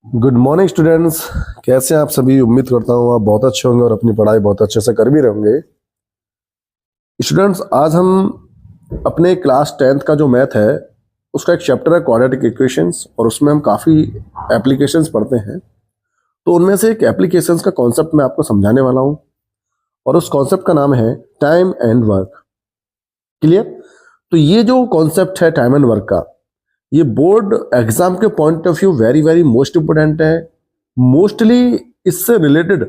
Good morning students. कैसे हैं आप सभी? उम्मीद करता हूँ आप बहुत अच्छे होंगे और अपनी पढ़ाई बहुत अच्छे से कर भी रहे होंगे। स्टूडेंट्स, आज हम अपने क्लास 10th का जो मैथ है उसका एक चैप्टर है क्वाड्रेटिक इक्वेशंस, और उसमें हम काफ़ी एप्लीकेशंस पढ़ते हैं। तो उनमें से एक एप्लीकेशंस का कॉन्सेप्ट मैं आपको समझाने वाला हूँ, और उस कॉन्सेप्ट का नाम है टाइम एंड वर्क। क्लियर? तो ये जो कॉन्सेप्ट है टाइम एंड वर्क का, ये बोर्ड एग्जाम के point of view very very most important है। मोस्टली इससे रिलेटेड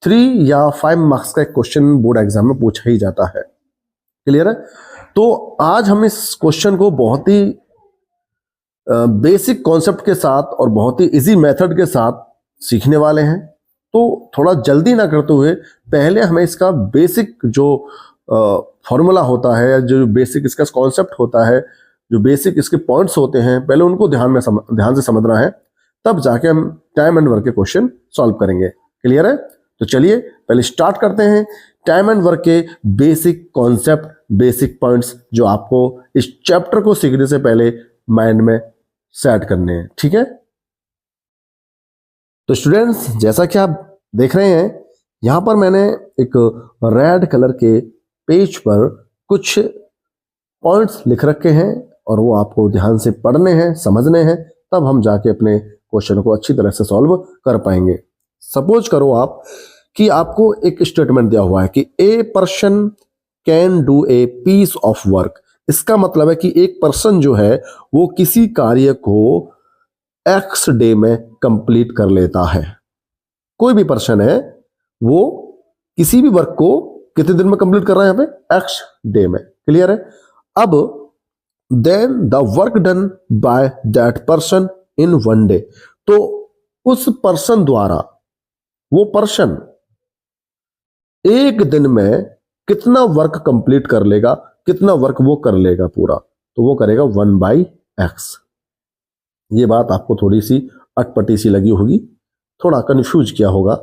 3 या 5 मार्क्स का एक क्वेश्चन बोर्ड एग्जाम में पूछा ही जाता है। क्लियर है? तो आज हम इस क्वेश्चन को बहुत ही बेसिक कॉन्सेप्ट के साथ और बहुत ही इजी मेथड के साथ सीखने वाले हैं। तो थोड़ा जल्दी ना करते हुए पहले हमें इसका बेसिक जो फॉर्मूला होता है, जो बेसिक इसका कॉन्सेप्ट होता है, जो बेसिक इसके पॉइंट्स होते हैं, पहले उनको ध्यान से समझना है, तब जाके हम टाइम एंड वर्क के क्वेश्चन सॉल्व करेंगे। क्लियर है? तो चलिए पहले स्टार्ट करते हैं टाइम एंड वर्क के बेसिक कॉन्सेप्ट, बेसिक पॉइंट्स जो आपको इस चैप्टर को सीखने से पहले माइंड में सेट करने हैं। ठीक है? तो स्टूडेंट्स, जैसा कि आप देख रहे हैं, यहां पर मैंने एक रेड कलर के पेज पर कुछ पॉइंट्स लिख रखे हैं, और वो आपको ध्यान से पढ़ने हैं, समझने हैं, तब हम जाके अपने क्वेश्चन को अच्छी तरह से सॉल्व कर पाएंगे। सपोज करो आप कि आपको एक स्टेटमेंट दिया हुआ है कि a person can do a piece of work. इसका मतलब है कि एक पर्सन जो है वो किसी कार्य को एक्स डे में कंप्लीट कर लेता है। कोई भी पर्सन है वो किसी भी वर्क को कितने दिन में कंप्लीट कर रहा है? यहाँ पे एक्स डे में। क्लियर है? अब then the work done by that person in 1 day. तो उस पर्सन द्वारा, वो पर्सन एक दिन में कितना वर्क कंप्लीट कर लेगा, कितना वर्क वो कर लेगा पूरा? तो वो करेगा 1/x। ये बात आपको थोड़ी सी अटपटी सी लगी होगी, थोड़ा कंफ्यूज किया होगा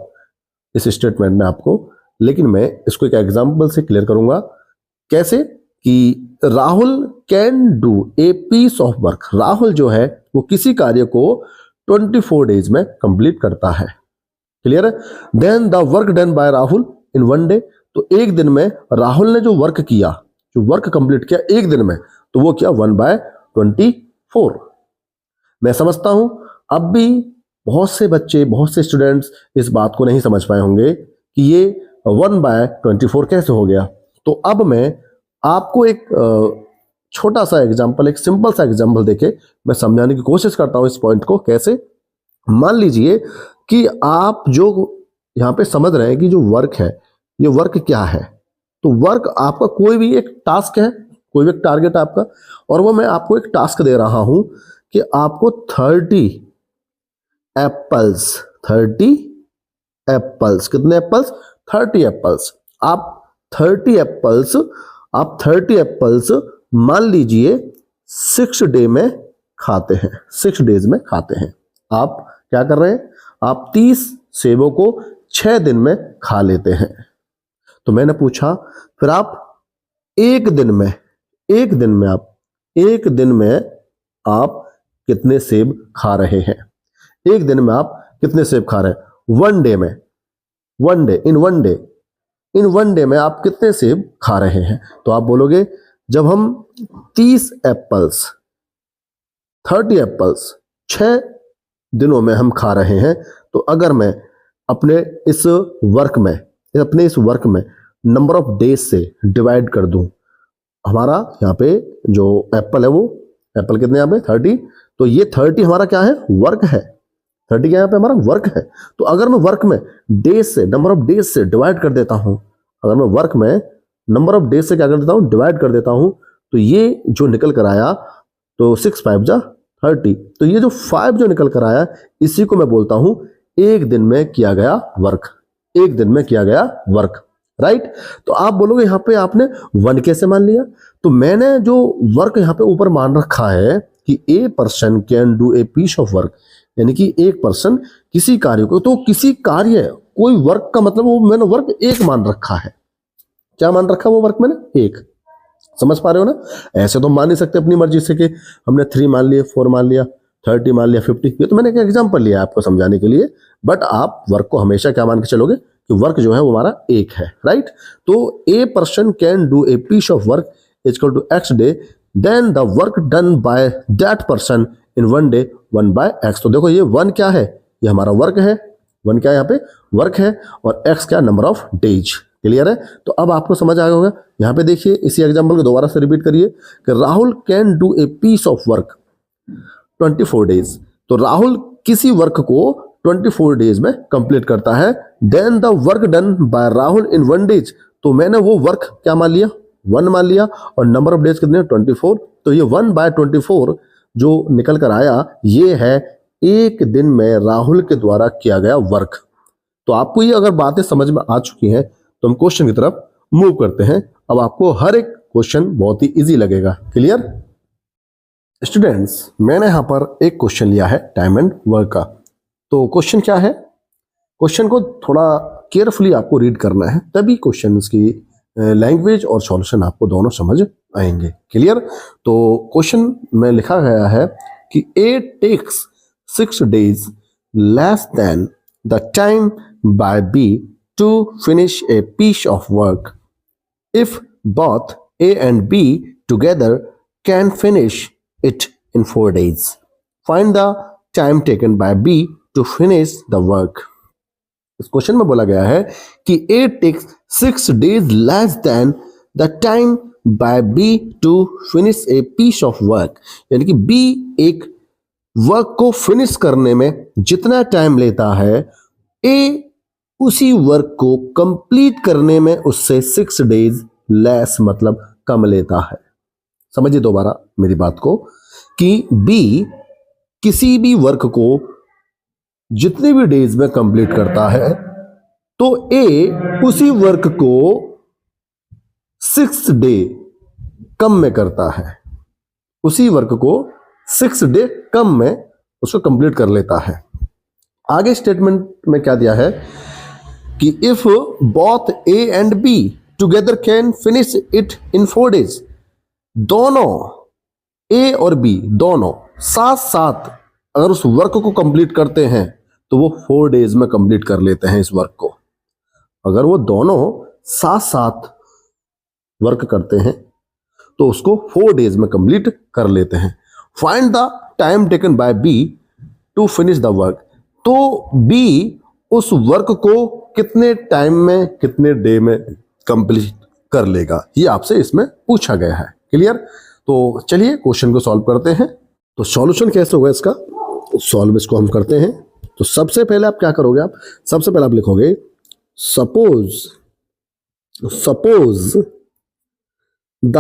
इस स्टेटमेंट में आपको, लेकिन मैं इसको एक एग्जांपल से क्लियर करूंगा। कैसे? कि Rahul can do a piece of work. Rahul जो है वो किसी कार्य को 24 डेज में कंप्लीट करता है। क्लियर है? Then the work done by Rahul in 1 day. तो एक दिन में राहुल ने जो वर्क किया, जो वर्क कंप्लीट किया एक दिन में, तो वो क्या? 1/24। मैं समझता हूं अब भी बहुत से बच्चे, बहुत से स्टूडेंट्स इस बात को नहीं समझ पाए होंगे कि ये 1/24 कैसे हो गया। तो अब मैं आपको एक छोटा सा एग्जांपल, एक सिंपल सा एग्जांपल देके मैं समझाने की कोशिश करता हूं इस पॉइंट को। कैसे? मान लीजिए कि आप जो यहां पे समझ रहे हैं कि जो वर्क है, ये वर्क क्या है? तो वर्क आपका कोई भी एक टास्क है, कोई भी एक टारगेट आपका, और वो मैं आपको एक टास्क दे रहा हूं कि आपको 30 एप्पल्स, 30 एप्पल्स, कितने एप्पल्स? 30 एप्पल्स। आप 30 एप्पल्स, आप 30 एप्पल्स मान लीजिए 6 डे में खाते हैं, 6 डेज में खाते हैं। आप क्या कर रहे हैं? आप 30 सेबों को 6 दिन में खा लेते हैं। तो मैंने पूछा फिर आप एक दिन में आप कितने सेब खा रहे हैं? एक दिन में आप कितने सेब खा रहे हैं? 1 डे में, इन वन डे में आप कितने सेब खा रहे हैं? तो आप बोलोगे जब हम 30 एप्पल्स, 30 एप्पल्स 6 दिनों में हम खा रहे हैं, तो अगर मैं अपने इस वर्क में नंबर ऑफ डेज से डिवाइड कर दूं, हमारा यहाँ पे जो एप्पल है, वो एप्पल कितने यहाँ पे? 30। तो ये 30 हमारा क्या है? वर्क है। 30 क्या यहाँ पे हमारा वर्क है। तो अगर मैं वर्क में डेज से, नंबर ऑफ डेज से डिवाइड कर देता हूं, अगर मैं वर्क में नंबर ऑफ डेज से क्या कर देता हूं? डिवाइड कर देता हूं, तो ये जो निकल कर आया, तो 6 5 जा 30। तो ये जो 5 जो निकल कर आया, इसी को मैं बोलता हूं एक दिन में किया गया वर्क। एक दिन में किया गया वर्क, राइट? तो आप बोलोगे यहां पे आपने 1 कैसे मान लिया? तो मैंने जो वर्क यहां पे ऊपर मान रखा है कि a person can do a piece of work, यानी कि एक पर्सन किसी कार्य को, तो किसी कार्य, कोई वर्क का मतलब वो मैंने वर्क एक मान रखा है। क्या मान रखा वो वर्क मैंने? एक। समझ पा रहे हो ना? ऐसे तो मान नहीं सकते अपनी मर्जी से कि हमने 3 मान लिए, 4 मान लिया। 30 मान लिया, 50, ये तो मैंने एक एग्जांपल लिया आपको समझाने के लिए। बट आप वर्क को हमेशा क्या मान के चलोगे कि वर्क जो है वो हमारा एक है, राइट। तो a person can do a piece of work equal to X day, then the work done by that person in 1 day 1 by X. तो देखो ये 1 क्या है, ये हमारा वर्क है, 1 क्या है यहाँ पे वर्क है, और x क्या नंबर ऑफ डेज। क्लियर है। तो अब आपको समझ आया होगा। यहाँ पे देखिए इसी एग्जांपल को दोबारा से रिपीट करिए कि Rahul can do a piece of work 24 days. तो राहुल किसी वर्क को 24 डेज में कंप्लीट करता है। Then the work done by Rahul in 1 days. तो मैंने वो वर्क क्या मान लिया, 1 मान लिया, और नंबर ऑफ डेज कितने 24। तो ये 1 बाय 24 जो निकल कर आया ये है एक दिन में राहुल के द्वारा किया गया वर्क। तो आपको ये अगर बातें समझ में आ चुकी हैं तो हम क्वेश्चन की तरफ मूव करते हैं। अब आपको हर एक क्वेश्चन बहुत ही इजी लगेगा। क्लियर स्टूडेंट्स, मैंने यहां पर एक क्वेश्चन लिया है टाइम एंड वर्क का। तो क्वेश्चन क्या है, क्वेश्चन को थोड़ा केयरफुली आपको रीड करना है, तभी क्वेश्चन की लैंग्वेज और सॉल्यूशन आपको दोनों समझ आएंगे। क्लियर। तो क्वेश्चन में लिखा गया है कि ए takes 6 days less than the time by B to finish a piece of work. If both A and B together can finish it in 4 days, find the time taken by B to finish the work. इस question में बोला गया है कि A takes 6 days less than the time by B to finish a piece of work. यानी कि B एक work को फिनिश करने में जितना टाइम लेता है, ए उसी वर्क को कंप्लीट करने में उससे 6 days लेस मतलब कम लेता है। समझिए दोबारा मेरी बात को कि बी किसी भी वर्क को जितने भी डेज में कंप्लीट करता है तो ए उसी वर्क को 6 डे कम में करता है, उसी वर्क को 6 डे कम में उसको कंप्लीट कर लेता है। आगे स्टेटमेंट में क्या दिया है कि if both A and B together can finish it in 4 days, दोनों ए और बी दोनों साथ साथ अगर उस वर्क को कंप्लीट करते हैं तो वो 4 days में कंप्लीट कर लेते हैं इस वर्क को। अगर वो दोनों साथ साथ वर्क करते हैं तो उसको 4 days में कंप्लीट कर लेते हैं। Find the time taken by B to finish the work. तो बी उस वर्क को कितने टाइम में कितने डे में कंप्लीट कर लेगा, ये आपसे इसमें पूछा गया है। क्लियर। तो चलिए क्वेश्चन को सॉल्व करते हैं। तो सॉल्यूशन कैसे होगा इसका, सॉल्व इसको हम करते हैं। तो सबसे पहले आप क्या करोगे, आप सबसे पहले आप लिखोगे suppose the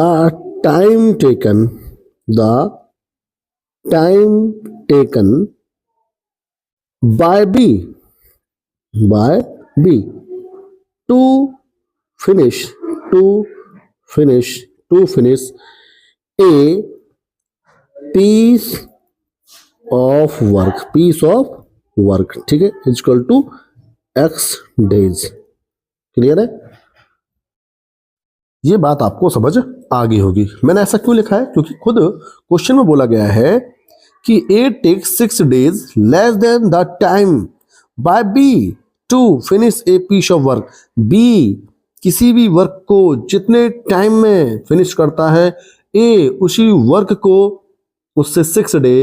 time taken by B to finish a piece of work, ठीक है, equal to x days। Clear है। ये बात आपको समझ आ गई होगी। मैंने ऐसा क्यों लिखा है, क्योंकि खुद क्वेश्चन में बोला गया है कि A takes 6 days less than the time by B to finish a piece of work. B किसी भी वर्क को जितने टाइम में फिनिश करता है, A उसी वर्क को उससे 6 डे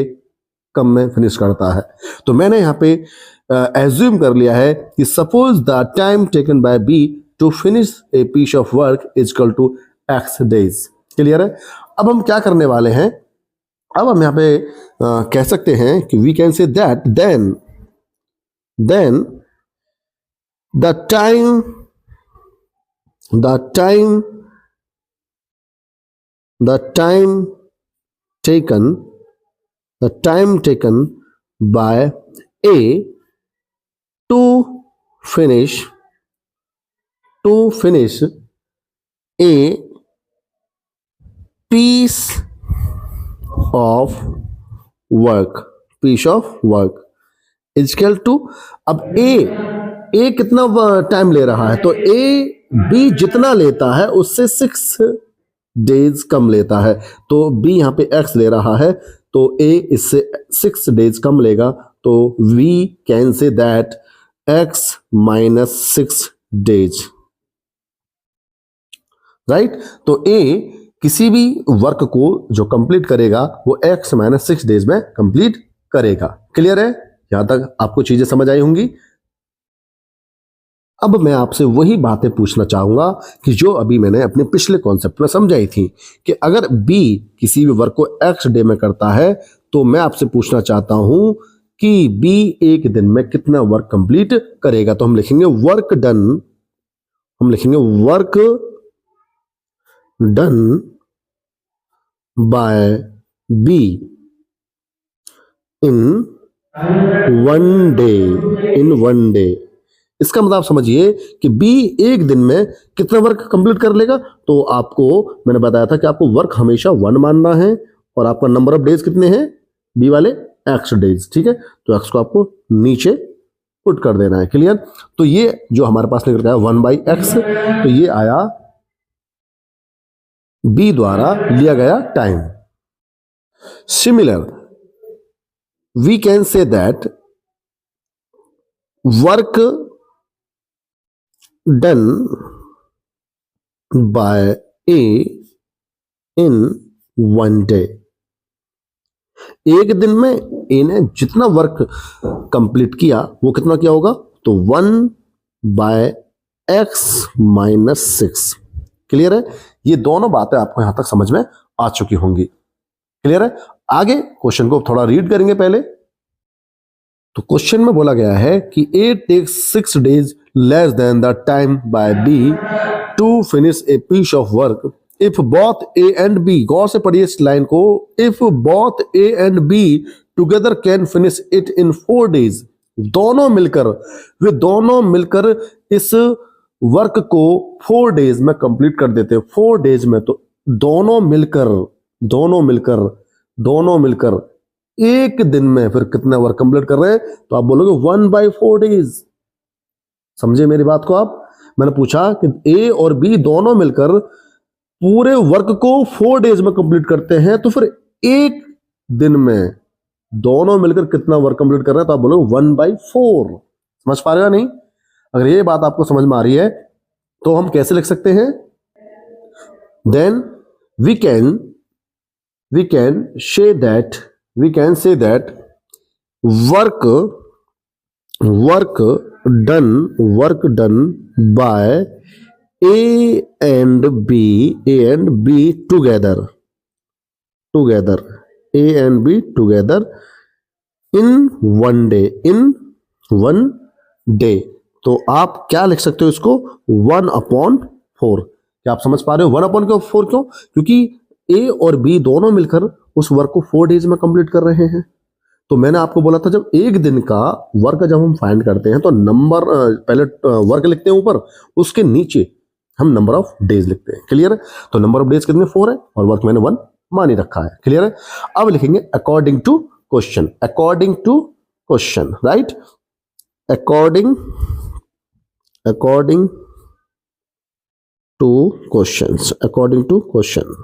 कम में फिनिश करता है। तो मैंने यहाँ पे एज्यूम कर लिया है कि suppose the time taken bye B to finish a piece of work is equal to x days। Clear है। अब हम क्या करने वाले हैं, अब हम यहाँ पे कह सकते हैं कि we can say that then the time taken by A to finish a piece of work is equal to, अब ए कितना टाइम ले रहा है, तो ए बी जितना लेता है उससे 6 डेज कम लेता है। तो बी यहाँ पे x ले रहा है, तो ए इससे 6 डेज कम लेगा, तो we can say that x minus 6 days, right. तो ए किसी भी वर्क को जो कंप्लीट करेगा वो x माइनस 6 डेज में कंप्लीट करेगा। क्लियर है? यहां तक आपको चीजें समझ आई होंगी। अब मैं आपसे वही बातें पूछना चाहूंगा कि जो अभी मैंने अपने पिछले कॉन्सेप्ट में समझाई थी कि अगर b किसी भी वर्क को x डे में करता है तो मैं आपसे पूछना चाहता हूं कि b एक दिन में कितना वर्क कंप्लीट करेगा। तो हम लिखेंगे वर्क डन, हम लिखेंगे वर्क डन बाय b इन वन डे, इन वन डे। इसका मतलब आप समझिए कि B एक दिन में कितना वर्क कंप्लीट कर लेगा। तो आपको मैंने बताया था कि आपको वर्क हमेशा 1 मानना है और आपका नंबर ऑफ डेज कितने हैं B वाले, x डेज, ठीक है। तो x को आपको नीचे पुट कर देना है। क्लियर? तो ये जो हमारे पास निकल गया 1/x, तो ये आया B द्वारा लिया गया टाइम। Similar we can say that work done by A in one day. एक दिन में ए ने जितना वर्क कंप्लीट किया वो कितना किया होगा, तो 1/x माइनस 6। क्लियर है? ये दोनों बातें आपको यहां तक समझ में आ चुकी होंगी। क्लियर है? आगे क्वेश्चन को थोड़ा रीड करेंगे पहले। तो क्वेश्चन में बोला गया है कि A takes 6 days less than the time by B to finish a piece of work if both A and B, गौर से पढ़िए इस लाइन को, if both A and B together can finish it in 4 days, दोनों मिलकर, वे दोनों मिलकर इस work को 4 डेज में कंप्लीट कर देते हैं। 4 डेज में, तो दोनों मिलकर एक दिन में फिर कितना वर्क कंप्लीट कर रहे हैं, तो आप बोलोगे 1/4 डेज। समझे मेरी बात को आप? मैंने पूछा कि ए और बी दोनों मिलकर पूरे वर्क को 4 डेज में कंप्लीट करते हैं, तो फिर एक दिन में दोनों मिलकर कितना वर्क कंप्लीट कर रहे हैं, तो आप बोलोगे 1/4। समझ पा रहे हो नहीं? अगर ये बात आपको समझ में आ रही है तो हम कैसे लिख सकते हैं, then we can say that work done by A and B together in one day. तो आप क्या लिख सकते हो इसको, 1/4। क्या आप समझ पा रहे हो 1/4 क्यों? क्योंकि ए और बी दोनों मिलकर उस वर्क को 4 डेज में कंप्लीट कर रहे हैं। तो मैंने आपको बोला था जब एक दिन का वर्क जब हम फाइंड करते हैं तो नंबर पहले वर्क लिखते हैं ऊपर, उसके नीचे हम नंबर ऑफ डेज लिखते हैं। क्लियर है? तो नंबर ऑफ डेज कितने 4 है और वर्क मैंने 1 मान ही रखा है। क्लियर है? अब लिखेंगे according to question, right. According to question.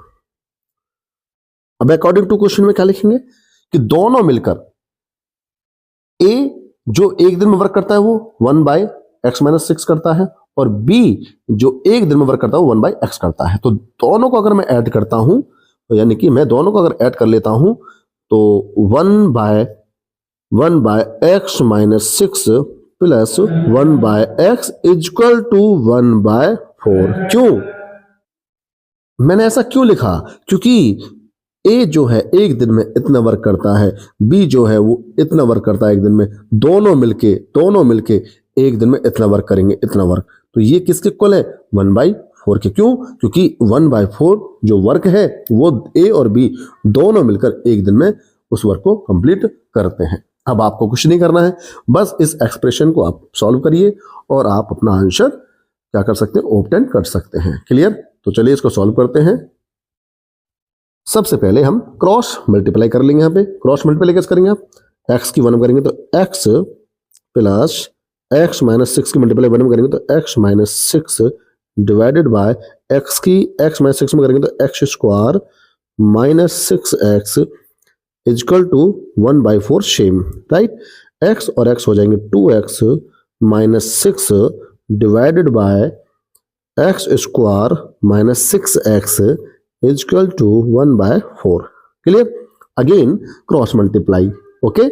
अब अकॉर्डिंग टू क्वेश्चन में क्या लिखेंगे कि दोनों मिलकर ए जो एक दिन में वर्क करता है वो 1/x माइनस 6 करता है और बी जो एक दिन में वर्क करता है वो 1/x करता है। तो दोनों को अगर मैं ऐड करता हूं, तो यानी कि मैं दोनों को अगर ऐड कर लेता हूं तो 1/x minus 6 plus 1/x equal to 1/4। क्यों मैंने ऐसा क्यों लिखा? क्योंकि ए जो है एक दिन में इतना वर्क करता है, बी जो है वो इतना वर्क करता है एक दिन में, दोनों मिलके एक दिन में इतना वर्क करेंगे, इतना वर्क। तो ये किसके इक्वल है? 1/4 के। क्यों? क्योंकि 1/4 जो वर्क है वो ए और बी दोनों मिलकर एक दिन में उस वर्क को कंप्लीट करते हैं। अब आपको कुछ नहीं करना है, बस इस एक्सप्रेशन को आप सॉल्व करिए और आप अपना आंसर क्या कर सकते हैं, ऑब्टेन कर सकते हैं। क्लियर? तो चलिए इसको सॉल्व करते हैं। सबसे पहले हम क्रॉस मल्टीप्लाई कर लेंगे। यहाँ पे क्रॉस मल्टीप्लाई कैसे करेंगे आप? x की 1 करेंगे तो x प्लस x माइनस 6 की मल्टीप्लाई 1 में करेंगे तो x minus 6 divided by x की x माइनस 6 में करेंगे तो x square minus 6x equal to 1/4 same, right. x और x हो जाएंगे 2x minus 6 divided by X square minus 6x equal to 1/4। Clear. Again cross multiply. Okay,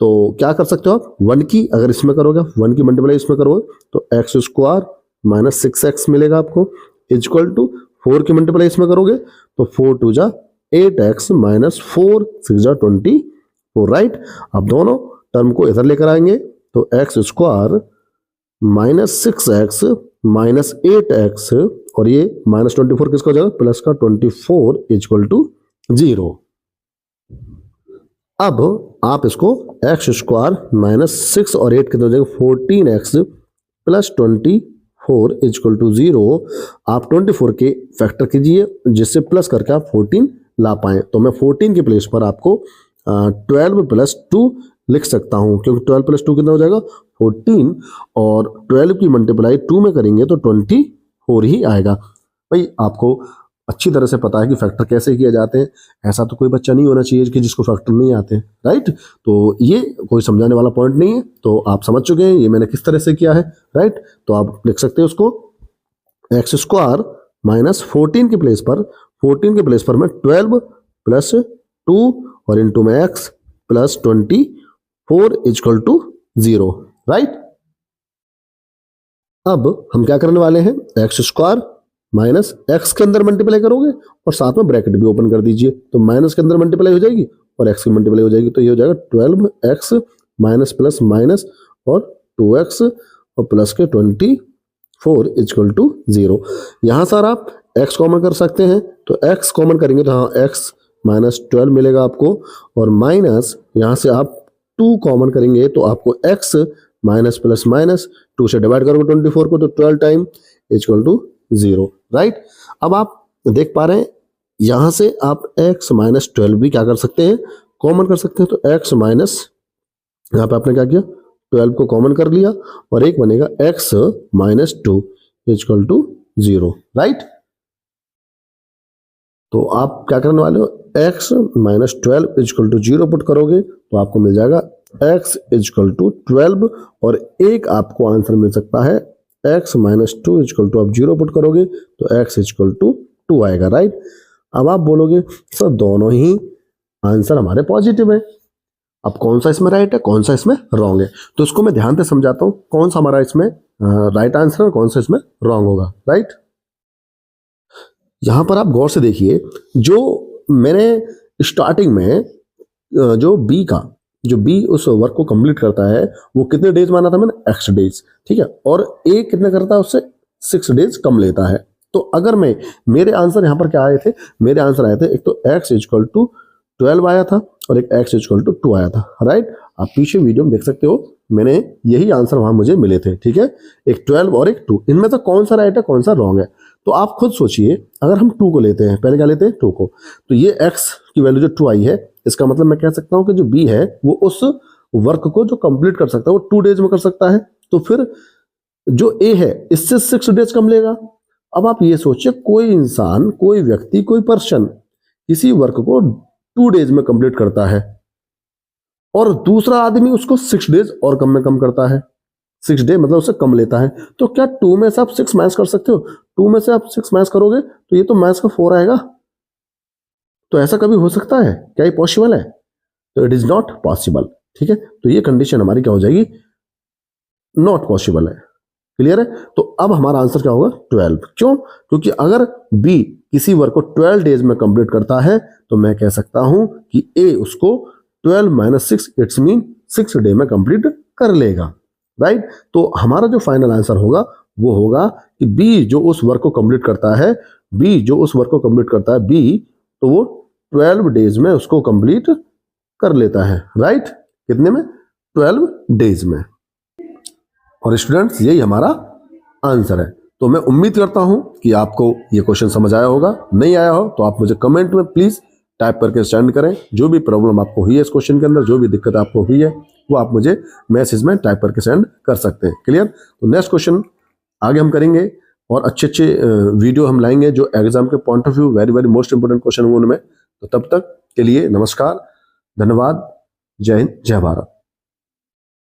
तो क्या कर सकते हो आप, 1 की अगर इसमें करोगे, 1 की मल्टीप्लाई इसमें करोगे तो एक्स स्क्वायर माइनस 6x मिलेगा आपको, इजक्वल टू 4 की मल्टीप्लाई इसमें करोगे तो 4 2 जा 8x माइनस 4 6 जा 24, राइट। अब दोनों टर्म को इधर लेकर आएंगे तो x square minus 6x minus 8x और ये माइनस 24 किसका हो जाएगा, प्लस का 24 इजक्वल टू 0। अब आप इसको एक्स स्क्वायर माइनस 6 और 8 कितना हो जाएगा 14x प्लस 24 इजक्वल टू 0। आप 24 के फैक्टर कीजिए जिससे प्लस करके आप 14 ला पाए, तो मैं 14 के प्लेस पर आपको 12 प्लस 2 लिख सकता हूं, क्योंकि 12 प्लस 2 कितना हो जाएगा 14 और 12 की मल्टीप्लाई 2 में करेंगे तो 24 ही आएगा। भाई आपको अच्छी तरह से पता है कि फैक्टर कैसे किए जाते हैं, ऐसा तो कोई बच्चा नहीं होना चाहिए कि जिसको फैक्टर नहीं आते, राइट। तो ये कोई समझाने वाला पॉइंट नहीं है, तो आप समझ चुके हैं ये मैंने किस तरह से किया है, राइट। तो आप लिख सकते हैं उसको एक्स स्क्वायर माइनस 14 के प्लेस पर मैं 12 प्लस 2 और इंटू में X plus 24 equal to 0, right. अब हम क्या करने वाले हैं, एक्स स्क्वायर माइनस एक्स के अंदर मल्टीप्लाई करोगे और साथ में ब्रैकेट भी ओपन कर दीजिए, तो माइनस के अंदर मल्टीप्लाई हो जाएगी और एक्स की मल्टीप्लाई हो जाएगी, तो ये हो जाएगा 12x माइनस प्लस माइनस और 2x और प्लस के 24 इजक्वल टू 0। यहाँ सर आप x कॉमन कर सकते हैं, तो x कॉमन करेंगे तो हाँ x माइनस 12 मिलेगा आपको, और माइनस यहाँ से आप 2 कॉमन करेंगे तो आपको x माइनस प्लस माइनस 2 से डिवाइड करोगे 24 को तो 12 टाइम इजक्वल टू 0, राइट। अब आप देख पा रहे हैं यहां से आप x माइनस 12 भी क्या कर सकते हैं, कॉमन कर सकते हैं, तो x माइनस यहां पे आपने क्या किया 12 को कॉमन कर लिया और एक बनेगा x minus 2 equal to 0, right. तो आप क्या करने वाले हो, x minus 12 equal to 0 put करोगे तो आपको मिल जाएगा x इजक्वल टू 12 और एक आपको आंसर मिल सकता है x माइनस 2 इजक्वल टू आप 0 पुट करोगे तो x इजक्वल टू 2 आएगा, राइट। अब आप बोलोगे सर दोनों ही आंसर हमारे पॉजिटिव है, अब कौन सा इसमें राइट है कौन सा इसमें रॉन्ग है, तो इसको मैं ध्यान से समझाता हूं कौन सा हमारा इसमें राइट आंसर है और कौन सा इसमें रॉन्ग होगा, राइट। यहां पर आप गौर से देखिए, जो मैंने स्टार्टिंग में जो बी उस वर्क को कंप्लीट करता है वो कितने डेज माना था मैंने, x डेज, ठीक है, और ए कितने करता है उससे 6 डेज कम लेता है। तो अगर मेरे आंसर यहाँ पर क्या आए थे, मेरे आंसर आए थे एक तो x इजक्वल टू 12 आया था और एक x इजक्वल टू 2 आया था, राइट। आप पीछे वीडियो में देख सकते हो मैंने यही आंसर वहां मुझे मिले थे, ठीक है, एक 12 और एक 2, इनमें से कौन सा राइट है कौन सा रॉन्ग है। तो आप खुद सोचिए, अगर हम 2 को लेते हैं, पहले क्या लेते हैं 2 को, तो ये x की वैल्यू जो 2 आई है, इसका मतलब मैं कह सकता हूं कि जो b है वो उस वर्क को जो कंप्लीट कर सकता है वो 2 डेज में कर सकता है, तो फिर जो a है इससे 6 डेज कम लेगा। अब आप ये सोचिए, कोई इंसान, कोई व्यक्ति, कोई पर्सन किसी वर्क को 2 डेज में कंप्लीट करता है और दूसरा आदमी उसको 6 डेज और कम में कम करता है, 6 डे मतलब उससे कम लेता है, तो क्या 2 में से आप 6 माइनस कर सकते हो, 2 में से आप 6 माइनस करोगे तो ये तो माइनस का 4 आएगा, तो ऐसा कभी हो सकता है क्या, ये पॉसिबल है, तो इट इज नॉट पॉसिबल, ठीक है। तो ये कंडीशन हमारी क्या हो जाएगी, नॉट पॉसिबल है, क्लियर है। तो अब हमारा आंसर क्या होगा 12, क्यों, क्योंकि अगर बी किसी वर्क को 12 डेज में कंप्लीट करता है तो मैं कह सकता हूं कि ए उसको 12 माइनस 6 इट्स मीन 6 डे में कंप्लीट कर लेगा, राइट। तो हमारा जो फाइनल आंसर होगा वो होगा कि बी जो उस वर्क को कंप्लीट करता है, बी तो वो 12 डेज में उसको कंप्लीट कर लेता है, राइट। कितने में, 12 डेज में। और स्टूडेंट्स यही हमारा आंसर है। तो मैं उम्मीद करता हूं कि आपको ये क्वेश्चन समझ आया होगा, नहीं आया हो तो आप मुझे कमेंट में प्लीज टाइप करके सेंड करें, जो भी प्रॉब्लम आपको हुई है इस क्वेश्चन के अंदर, जो भी दिक्कत आपको हुई है वो आप मुझे मैसेज में टाइप करके सेंड कर सकते हैं, क्लियर। तो नेक्स्ट क्वेश्चन आगे हम करेंगे और अच्छे अच्छे वीडियो हम लाएंगे जो एग्जाम के point of view very very most important question होंगे उनमें। तो तब तक के लिए नमस्कार, धन्यवाद। जय हिंद, जय भारत।